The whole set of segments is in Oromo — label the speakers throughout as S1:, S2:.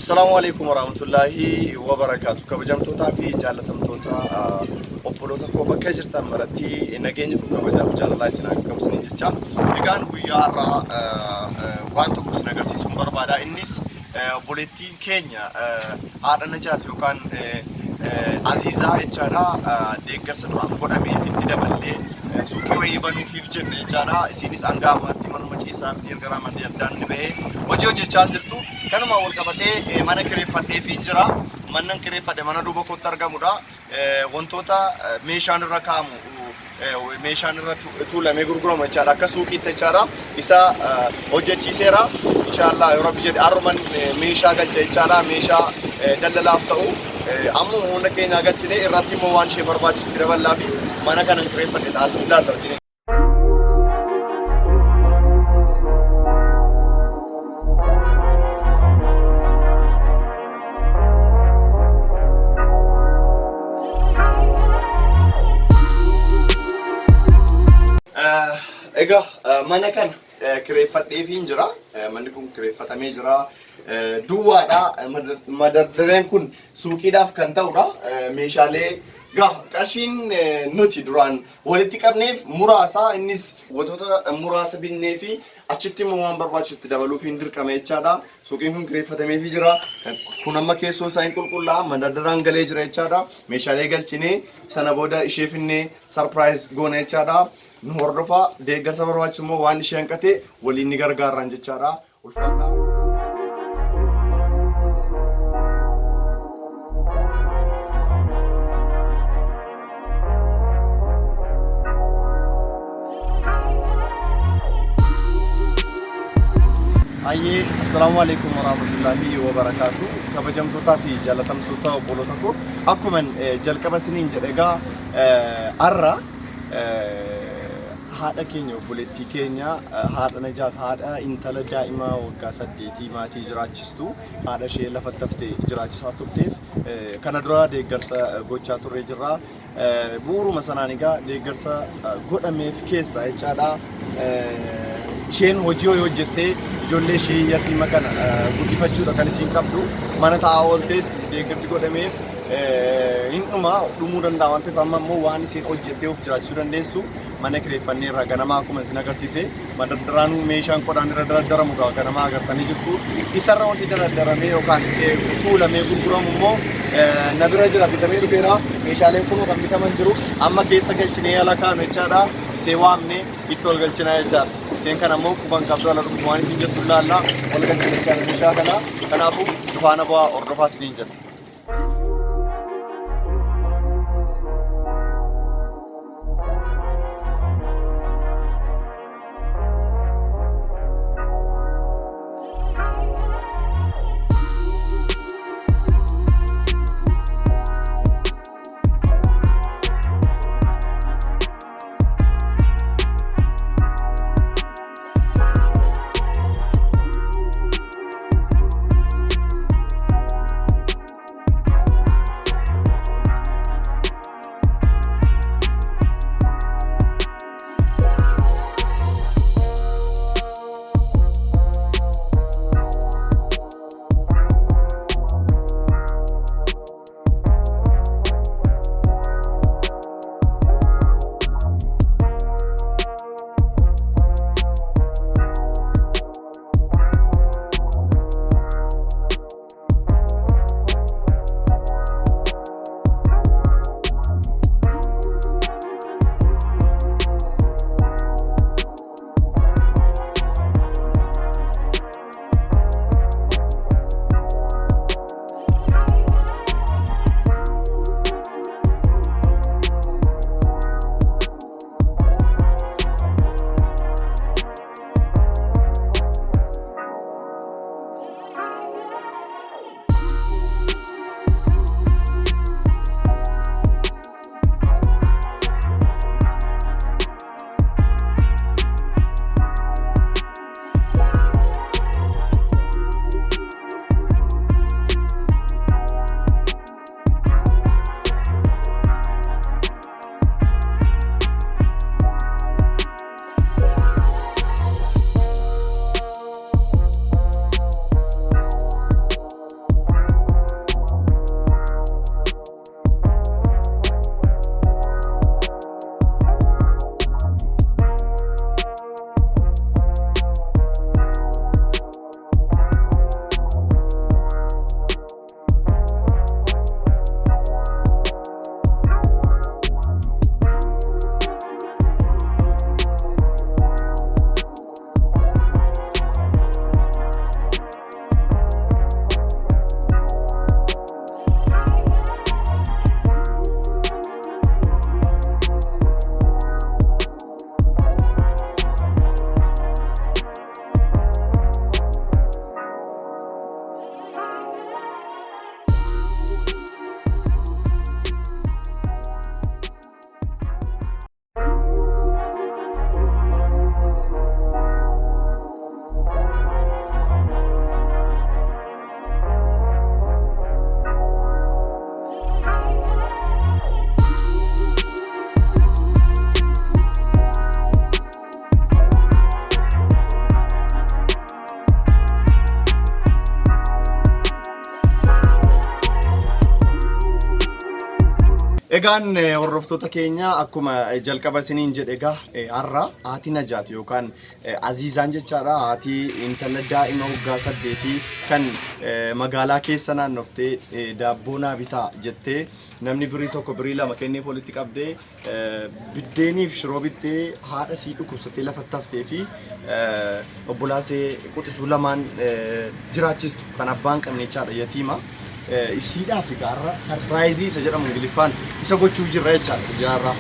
S1: السلام عليكم ورحمة الله وبركاته. كبجمتوتا في جالتمتوتا أبولوتا كوبا كجرتا مرتي نجيني كبجام جال الله يسلمك كبسني جتشا. إيجان بيارا وانتو كوسنا قرسي سمبر بعدا إنيس بوليتي كينيا على نجات يوكان عزيزة إتشارا ديكر سدرام كونا مي في الدبلة سوكي ويبانو في الجنة إتشارا إسينيس أنغاما تيمان مچيسا ديرغراما ديردان نبه وجو جتشان جتو كانوا ما أول كبتة mana kireeffadhee fi jira mannan kireeffadhe mana duuba kootti argamudha wantoota meeshaan irra kaamu meeshaan irra tuulamee gurguramu jechaadha akka suuqiitti jechaadha isa hojjechiiseera inshallah yoo rabbi jedhe arman meeshaa galcha jechaadha meeshaa daldalaaf ta'u ammoo hunda keenya galchine irratti immoo waan ishee barbaachisu daballaa fi mana kanan kireeffadhe ilaalta. Ega mana kan kireeffadhee fi jira manni kun kireeffatamee jira duwwaadha madardaren kun suuqiidhaaf kan ta'udha meeshaalee qarshiin nuti duraan walitti qabneef muraasa innis wantoota muraasa binnee fi achitti immoo waan barbaachisu dabaluu fi dirqama jechaadha suuqiin kun kireeffatamee fi jira kun amma keessoon isaa hin qulqullaa madardaraan galee jira jechaadha meeshaalee galchinee sana booda ishee finnee sarpiraayiz goona jechaadha nu hordofa deeggarsa barbaachisu immoo waan ishee hanqate waliin ni gargaarran jechaadha ulfaadha. Aye, assalamu alaikum warahmatullahi wabarakatuh. Kabajamtoota fi jaalatamtoota obboloota koo akkuma jalqaba isiniin jedhegaa arra haadha keenya obboleettii keenya haadha Najaat haadha intala daa'imaa waggaa 8 maatii jiraachistu haadha ishee lafatti haftee jiraachisaa turteef kana dura deeggarsa gochaa turre jirra bu'uuruma sanaan egaa deeggarsa godhameef keessa jechaadha isheen hojii hojjettee ijoollee ishee yatiima kana guddifachuudha kan isiin qabdu mana taa'aa ooltees deeggarsi godhameef innuma dhumuu danda'a waan ta'eef amma immoo waan isiin hojjettee of jiraachisuu dandeessu mana kireeffannee irraa ganamaa akkuma isin agarsiise madardaraan meeshaan qodaan irra daradaramu ganamaa agartanii jirtu isarra wanti daradaramee yookaan tuulamee gurguramu immoo na bira jira bitamee dhufeera meeshaaleen kun kan bitaman jiru amma keessa galchinee ala kaanu jechaadha isee waamne itti ol galchinaa jechaadha iseen kana immoo kuban qabdu ala dhufu waan isin jettu ilaalla ol galchina jechaadha meeshaa kana kanaafuu dhufaana bu'aa hordofaa isiniin jedha. Egaan hordoftoota keenya akkuma jalqaba isiniin jedhe egaa har'a haati Najaat yookaan Aziizaan jechaadha. Haati intala daa'ima waggaa 8 kan magaalaa keessa naannoftee daabboo naa bitaa jettee namni birii tokko birii lama kennee walitti qabdee biddeeniif shiroo bittee haadha sii dhukkubsattee lafatti haftee fi obbolaasee quxisuu lamaan jiraachistu kan abbaan qabne jechaadha yatiima. Isiidhaaf gaarra sarpiraayizii isa jedhamu Ingiliffaan isa gochuuf jirra jechaadha. Jaarraa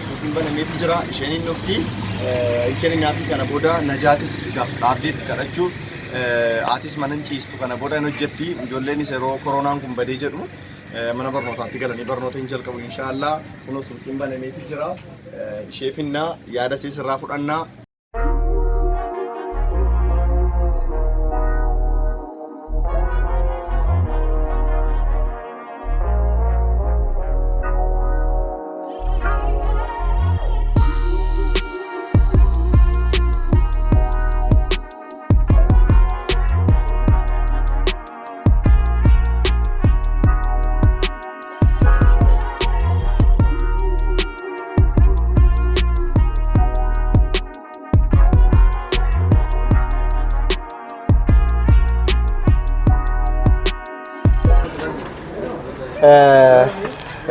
S1: suuqiin banameetu jira. Isheen hin dhufti. Kenninaa fi kana booda Najaatis Abdiitti kadhachuu aatis mana hin ciistu kana booda hin hojjetti. Ijoolleen yeroo koronaan kun badee jedhu mana barnootaatti galanii barnoota hin jalqabu inshaallah. Kunoo suuqiin banameetu jira. Isheefinnaa yaada sirraa fudhannaa.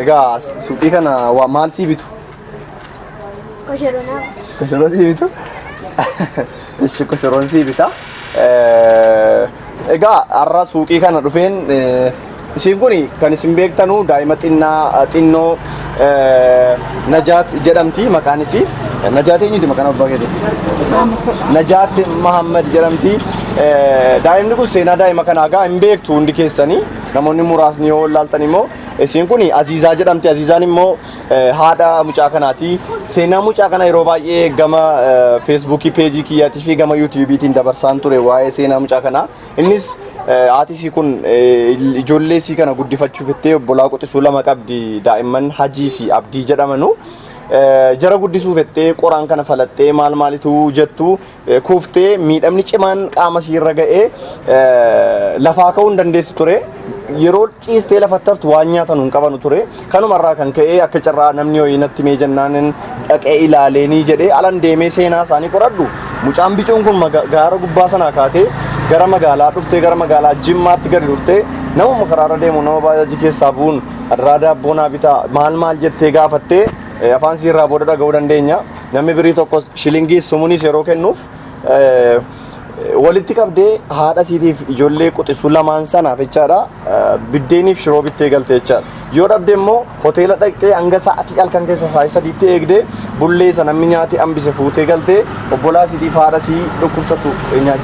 S1: Egaa suuqii kana waa maal sii bitu? Koshoroo sii bitu? Ishi koshoroon sii bita. Egaa har'a suuqii kana dhufeen isin kun kan isin beektanu daa'ima xinnoo Najaat jedhamti maqaan isii. Najaat eenyuti maqaan abbaa keetii? Najaat Muhammad jedhamti. Daa'imni kun seenaa daa'ima kanaa gaa hin beektu hundi keessanii. Namoonni muraasni yoo ilaaltan immoo isin kun Aziizaa jedhamti. Aziizaan immoo haadha mucaa kanaati. Seenaa mucaa kana yeroo baay'ee gama Feesbuukii peejii kiyyaatii fi gama yuutuubiitiin dabarsaan ture waa'ee seenaa mucaa kanaa. Innis haati isii kun ijoollee isii kana guddifachuuf jettee obbolaa quxisuu lama qabdi daa'imman Hajii fi Abdii jedhamanu. Jara guddisuuf jettee qoraan kana falattee maal maalitu jettu kuuftee miidhamni cimaan qaama isii irra ga'ee lafaa ka'uu hin dandeessu ture. Yeroo ciistee lafatti haftu waan nyaatan hin qabanu ture. Kanumarraa kan ka'ee akka carraa namni ho'i natti mee jennaan dhaqee ilaaleenii jedhee alan deemee seenaa isaanii qoradhu. Mucaan bicuun kun gaara gubbaa sanaa kaatee gara magaalaa dhuftee gara magaalaa Jimmaatti gadi dhuftee namuma karaarra deemu nama baay'ee keessaa bu'uun adraa daabboo naa bitaa maal jettee gaafattee afaan sirraa booda dhaga'uu dandeenya. Namni birii tokkos shilingii sumunis yeroo kennuuf walitti qabdee haadha isiitiif ijoollee quxisuu lamaan sanaaf jechaadha biddeeniif shiroo bittee galte jechaadha. Yoo dhabde immoo hoteela dhaqxee hanga sa'aatii halkan keessa sa'aatii 3tti eegdee bullee isa namni nyaati hambise fuutee galtee obbolaa isiitiif haadha isii dhukkubsattu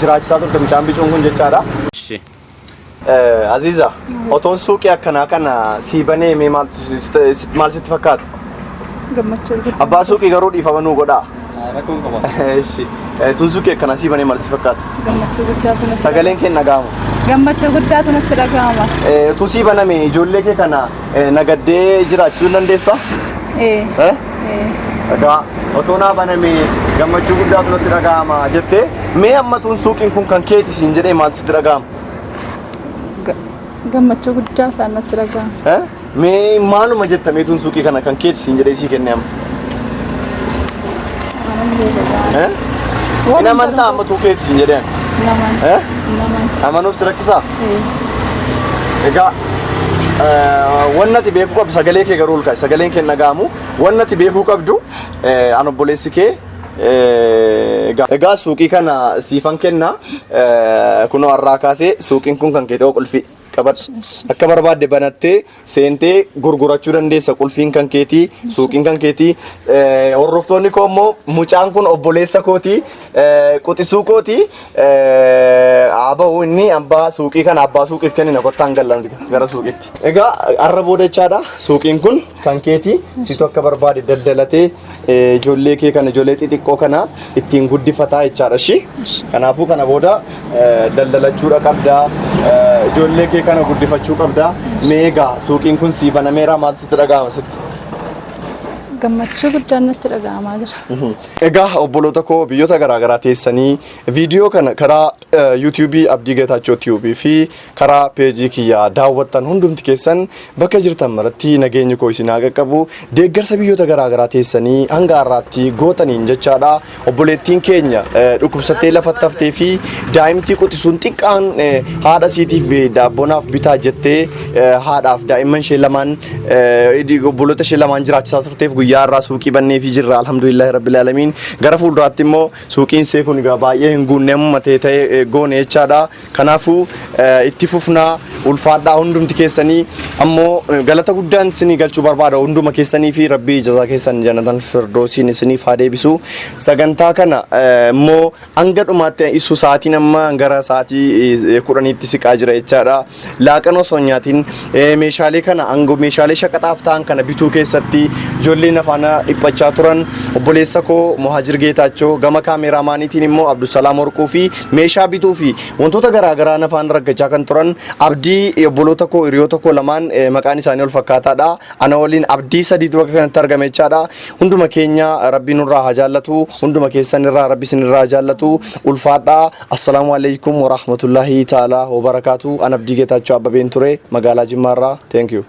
S1: jiraachisaa turte mucaan bicuun kun jechaadha. Aziiza, otoon suuqii akkanaa kana sii banee maal sitti fakkaata?
S2: Gammachuu.
S1: Abbaa suuqii garuu dhiifama nuu godhaa.
S3: Rakkoon qaba.
S1: Tun suuqii akkanaa sii banee maal sitti fakkaata?
S2: Gammachuu guddaa sanatti.
S1: Sagaleen kee dhaga'ama.
S2: Gammachuu guddaa sanatti dhaga'ama.
S1: Tu sii baname ijoollee kee kana nagaddee jiraachisuu dandeessaa? Egaa otoo naa baname gammachuu guddaa sanatti dhaga'ama jettee mee amma tun suuqiin kun kan keeti siin jedhee maal sitti dhaga'ama?
S2: Gammachuu guddaa sanatti dhaga'ama.
S1: Mee maaluma jettamee tun suuqii kana kan keeti siin jedhee sii kennee amma? Ina amantaa amma tuu keeti siin jedheen? Amanuuf si rakkisaa? Egaa wanna ati beekuu qabdu sagalee kee garuu olkaa'i sagaleen kee dhaga'amu wanna ati beekuu qabdu an obboleessi kee egaa suuqii kana siifan kenna kunoo har'aa kaasee suuqiin kun kan kee ta'uu qulfii akka barbaadde banattee seentee gurgurachuu dandeessa qulfiin kan keetii suuqiin kan keetii hordoftoonni koo immoo mucaan kun obboleessa kootii quxisuu kootii abaa'u inni abbaa suuqii kana abbaa suuqiif kennina kottaan gallan gara suuqiitti. Egaa har'a booda jechaadha suuqiin kun kan keetii situ akka barbaade daldalatee ijoollee kee kana ijoollee xixiqqoo kana ittiin guddifataa jechaadha shi. Kanaafuu kana booda daldalachuudha qabdaa ijoollee kee kana guddifachuu qabdaa. Meegaa suuqiin kun sii banameera maal sitti dhaga'ama sitti?
S2: gammachuu guddaan natti dhaga'amaa jira.
S1: Egaa obboloota koo biyyoota garaagaraa teessanii viidiyoo kana karaa yuutuubii Abdii Getachew TV fi karaa peejii kiyyaa daawwattan hundumti keessan bakka jirtan maratti nageenyi koo isin haa qaqqabu. Deeggarsa biyyoota garaagaraa teessanii hanga har'aatti gootaniin jechaadha. Obboleettiin keenya dhukkubsattee lafatti haftee fi daa'imtii quxisuun xiqqaan haadha siitiif daabbonaaf bitaa jettee haadhaaf daa'imman ishee lamaan obboloota ishee lamaan jiraachisaa turteef guyyaa har'aa suuqii bannee fi jirra alhamdulillahi rabbil alamin. Gara fuulduraatti immoo suuqiin see kun baay'ee hin guunne ammatee ta'e goone jechaadha. Kanaafuu itti fufnaa ulfaadhaa hundumti keessanii ammoo galata guddaan isinii galchuu barbaada hunduma keessanii fi rabbii jazaa keessan jannatan firdoosiin isiniif haa deebisu. Sagantaa kana immoo hanga dhumaatti isu sa'aatiin amma gara sa'aatii 10tti siqaa jira jechaadha. Laaqanoo soonyaatiin meeshaalee kana hanga meeshaalee shaqaxaaf ta'an kana bituu keessatti ijoolleen afaana dhiphachaa turan obboleessa koo Muhaajir Getachew gama kaameraamaaniitiin immoo Abdusalaam Warquu fi meeshaa bituu fi wantoota garaagaraa afaan raggachaa kan turan Abdii obboloota koo hiriyoota koo lamaan maqaan isaanii ol fakkaataadha. Ana waliin Abdii sadii bakka kanatti argame jechaadha. Hunduma keenya rabbi nurraa haa jaallatu hunduma keessan irraa rabbi isinirraa haa jaallatu ulfaadhaa. Assalaamu alaykum wa rahmatullahi ta'ala wa barakaatu. An Abdii Getachew Abbabeen ture magaalaa Jimmaarraa. Thank you.